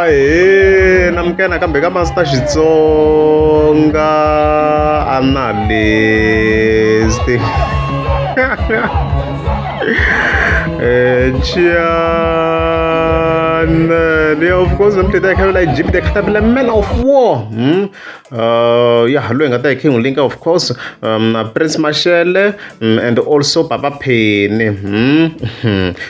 he namkena kambe ka Master Xitsonga analyst yeah, of course I'm today I like Jimmy the Caterpillar Man of War. Yeah, look at that King Link, of course, Prince Marshall and also Papa Penny.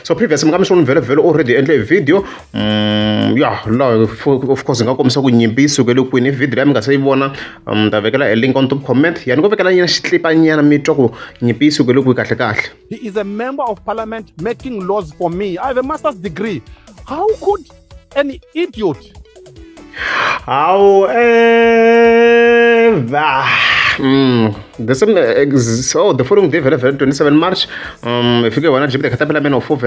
So previously I'm showing very already in the video. Yeah, of course nga komisa ku nyimbiso ke loko ni video ya mi nga se vona ta vekela a link on top comment ya ni ko vekela nyana xitlipa nyana mi twa ku nyimbiso ke loko kahle kahle. He is a member of parliament making laws for me. I have a master's degree. How could an idiot? However, the following day, 27 March, if you want to the Caterpillar Man of 4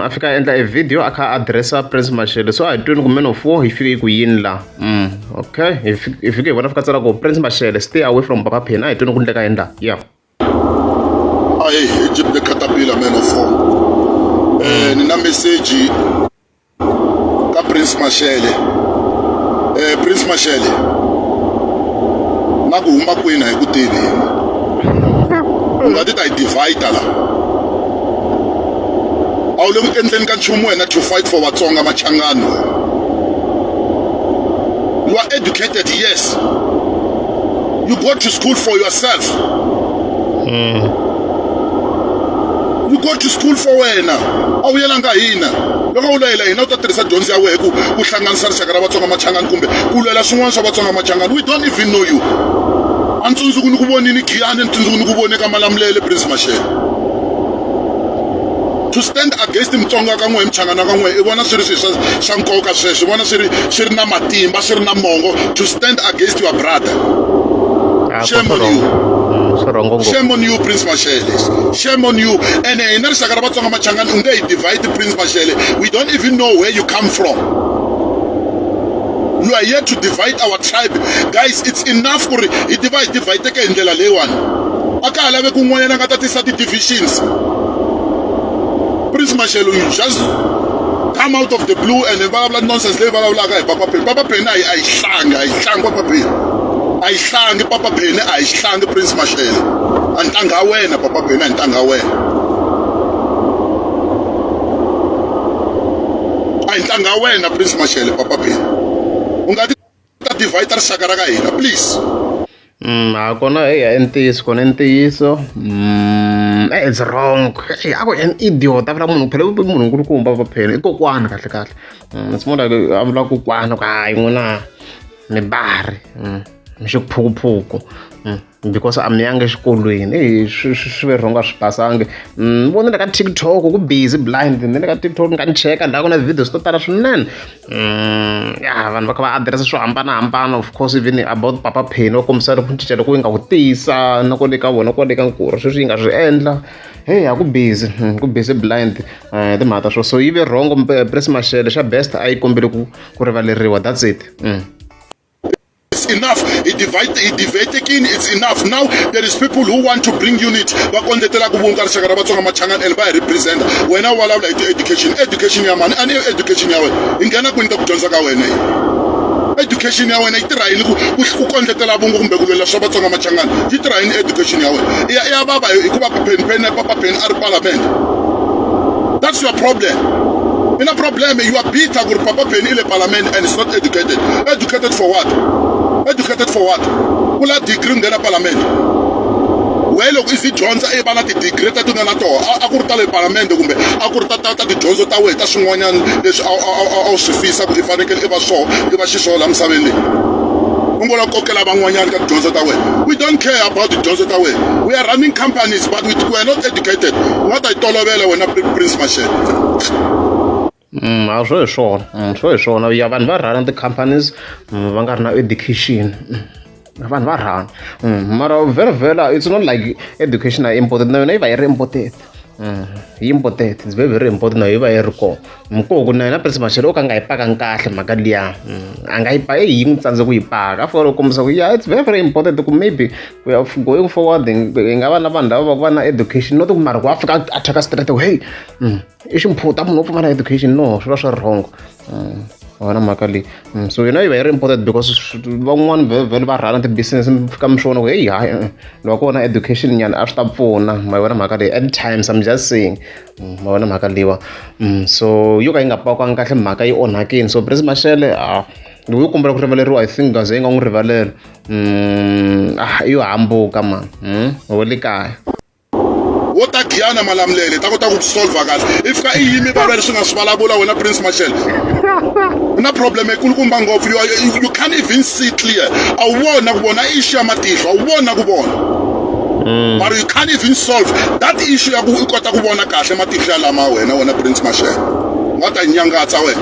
Africa enter a video aka address Prince Marshall. So I don't Men of 4 if you go in la. Okay, if you get one of go Prince Marshall, stay away from Papa Pen. I don't know who enda. Yeah. I Egypt the Caterpillar Man of 4. Nina message ka Prince Marshall. Prince Marshall. Naku huma kwini hi ku tivi. Ungati ta divide la. Awu le ku endleni ka nchumu wena to fight for Vatsonga Machangano. You are educated, yes. You go to school for yourself. You go to school for wena. Awu yelanga hina. Loko u layela hina u ta tirhisa dyondzo ya wena ku hlanganisa rixaka ra Vatsonga Machangani kumbe ku lwela swin'wana swa Vatsonga Machangani. We don't even know you. Antsundzuku ni ku vonini Giyani, ntsundzuku ni ku vone ka Malamulele Prince Marshall. To stand against Mtsonga ka n'we Mchangana ka n'we I vona swi ri swa nkoka sweswo. I vona swi ri na matimba, swi ri na mongo to stand against your brother. Shame on you. Shame on you, Prince Marshall. Shame on you. And in rixaka ra Vatsonga Machangani u nge hi divide Prince Marshall. We don't even know where you come from. You are here to divide our tribe. Guys, it's enough for it. Divide ke ndlela leyiwani. Aka halave kun'wanyana nga ta tisa ti-divisions. Prince Marshall, you just come out of the blue and vulavula nonsense leyi vulavulaka hi Papa Penny. Papa Penny a yi hlangi Papa Penny. A yi hlangi Papa Penny, a yi hlangi Prince Marshall. A ntanga wena Papa Penny, a ntanga wena. A ntanga wena Prince Marshall, Papa Penny. Ungati ta divide rixaka ra ka hina, please. Kona kona ntiyiso. It's wrong. Ako an idiot. Avula munhu phela munhu nkulukumba Papa Penny. I kokwana kahle. It's more like avula kokwana ka hayi n'wina mi bari. Mi xiphukuphukු. Because I'm young exikolweni swi ve rhonga swi pasangi vonile ka TikTok ku busy blind ni le ka TikTok ni ka ni cheka la ku na videos to tala swinene ya vanhu va kha va address swo hambanahambana of course even about Papa Penny wa kombisa ku cinca loko yi nga ku tisa na ku le ka vona ku le ka nkuru sweswi yi nga swi endla hey ku busy blind timhaka swo so yi ve wrong Prince Marshall xa best a yi kombele ku rivaleriwa that's it. Enough. It's enough. Now there is people who want to bring unit. Bakondetela kubunga rixaka ra Vatsonga Machangani and va represent. Wena wala education ya mani ani education ya wena. Ingena ku nyika ku dyondza ka wena. Education ya wena yi tirha yini ku kondletela bungu kumbe ku lwela swa Vatsonga Machangani. Yi tirha yini education ya wena. Ya baba hikuva Papa Penny a ri parliament. That's your problem. In a problem, you are bitter with Papa Penny in the parliament and it's not educated. Educated for what? Educated for what? Kula degree in the parliament. Well, is it John's a bana degree to na to? Akurta le parliament kumbe akurta ta di John's ta we ta swin'wanyana leswi a swi fisa ku ifanekele I va xiswo la misaveni. Ungola kokela van'wanyana ka dyondzo ta wena. We don't care about the dyondzo ta wena. We are running companies but we are not educated. What I tolovela wena Prince Marshall. A swo hi swona ya vanhu va run the companies va nga ri na education vanhu va run mara very it's not like education are important na yona yi va yi ri important yi important it's very important na yi va yi ri kona mukoko na yena Prince Marshall o ka nga yi pakangi kahle mhaka liya a nga yi pa yi n'wi tsandzeka ku yi paka a fanele ku kombisa ku yeah it's very important ku maybe we are going forward hi nga va na vanhu lava va na education not ku mara ku a fika a thyaka straight hey I ximphuta munhu wo pfumala education no swi va swi ri wrong wona mhaka leyi. So yi va yi ri important because van'wani vhele va rhana ti-business mi fika mi swona ku heyi hayi loko ko na education nyana a swi ta pfuna ma vona mhaka leyi at times I'm just saying ma vona mhaka leyiwa. So yo ka yi nga pakiwangi kahle mhaka yi onhakini so Prince Mashele loko yi kombela ku rivaleriwa I think gaze yi nga n'wi rivalela i yo hambuka man wa le kaya wo ta Giyani Malamulele ta kota ku solve kahle if ka i yimi va leswi nga swi vulavula wena Prince Mashele na problem ekulukumba ngopfu you can't even see clear a wu vona ku vona issue ya matihlo a wu vona ku vona but you can't even solve that issue ya ku i kota ku vona kahle matihlo ya lama wena Prince Mashele nga ta nyangatsa wena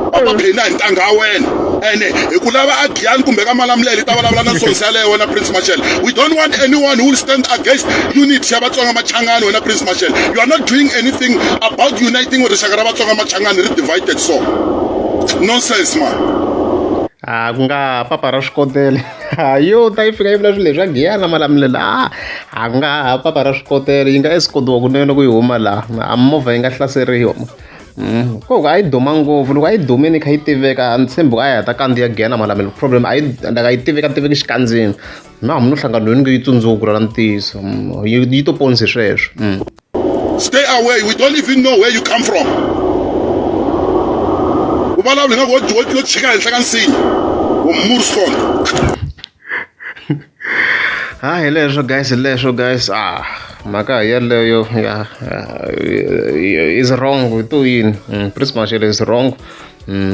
papa phina hi ntanga ya wena ene hi ku lava a Giyani kumbe ka Malamulele ta vulavula na sonsi yaleyo wena Prince Mashele we don't want anyone who will stand against unity ya Vatsonga Machangani wena Prince Mashele you are not doing anything about uniting with rixaka ra Vatsonga Machangani ri divided so nonsense man ku nga papa ra swikotela yo ta yi fika yi vula swilo leswi a Giyani na Malamulele ku nga papa ra swikotela yi nga esikotiwa kunene ku yi huma laha a movha yi nga hlaseriwa ko a yi duma ngopfu loko a yi dumini kha yi tiveka a ni tshembi ku a yi heta kandziya Giyani na Malamulele problem a yi tiveki xikandzini na munhu nhlangano yi nge yi tsundzuku ra ntiyiso yi to ponisi sweswo stay away we don't even know where you come from u vulavula nga wo chika henhla ka nsinya wo Murston hi leswo guys mhaka yeleyo is wrong to yini Prince Mashele is wrong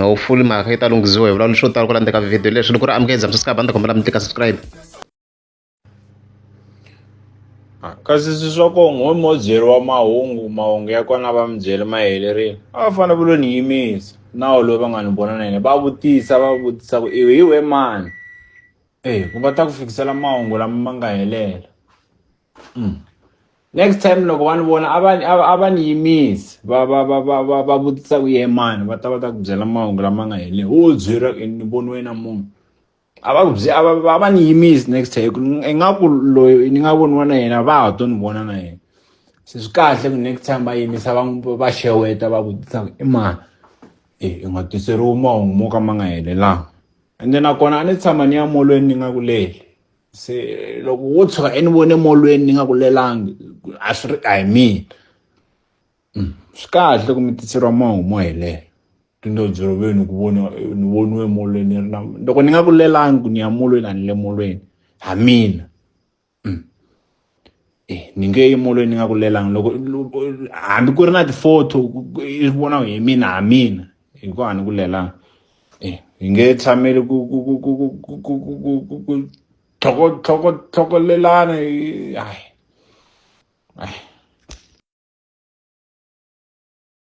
hopefully mhaka yi ta lunghisiwa hi vulavula swo tala ku landzeka video leswi loko ri amukela subscribe a ni ta kombela mi tika subscribe kasi swi swa ku n'we mobyeri wa mahungu ya kona va mi byele ma helerile a va fanele va lo ni yimisa nawu loyi va nga ni vona na yena va vutisa ku iwe hi we mani ku nga ta ku fikisela mahungu lama ma nga helela next time loko va ni vona a va ni yimisi va vutisa ku ye mani va ta ku byela mahungu lama nga heleli wo byeri ni voniwe na munhu a va ni yimisi next time ingaku loyi ni nga voniwa na yena va ha to ni vona na yena se swi kahle ku next time va yimisa va xeweta va vutisa ku i mani i nga tiseriwi mahungu mo ka ma nga helelanga ende nakona a ni tshama ni ya molweni ni nga ku leli se loko wo tshuka ni vone molweni ni nga ku lelangi a swi ri a hi mina swi kahle ku mi tiseriwa mahungu mo helela tindo dziroveni ku vona ni voniwe molweni loko ni nga ku lelangi ni ya molweni a ni le molweni ha mina ni nge yi molweni ni nga ku lelangi loko hambi ku ri na tiphoto i vona hi mina ha mina hi ku a ni ku lelangi hi nge tshameli ku tlhokolelana hayi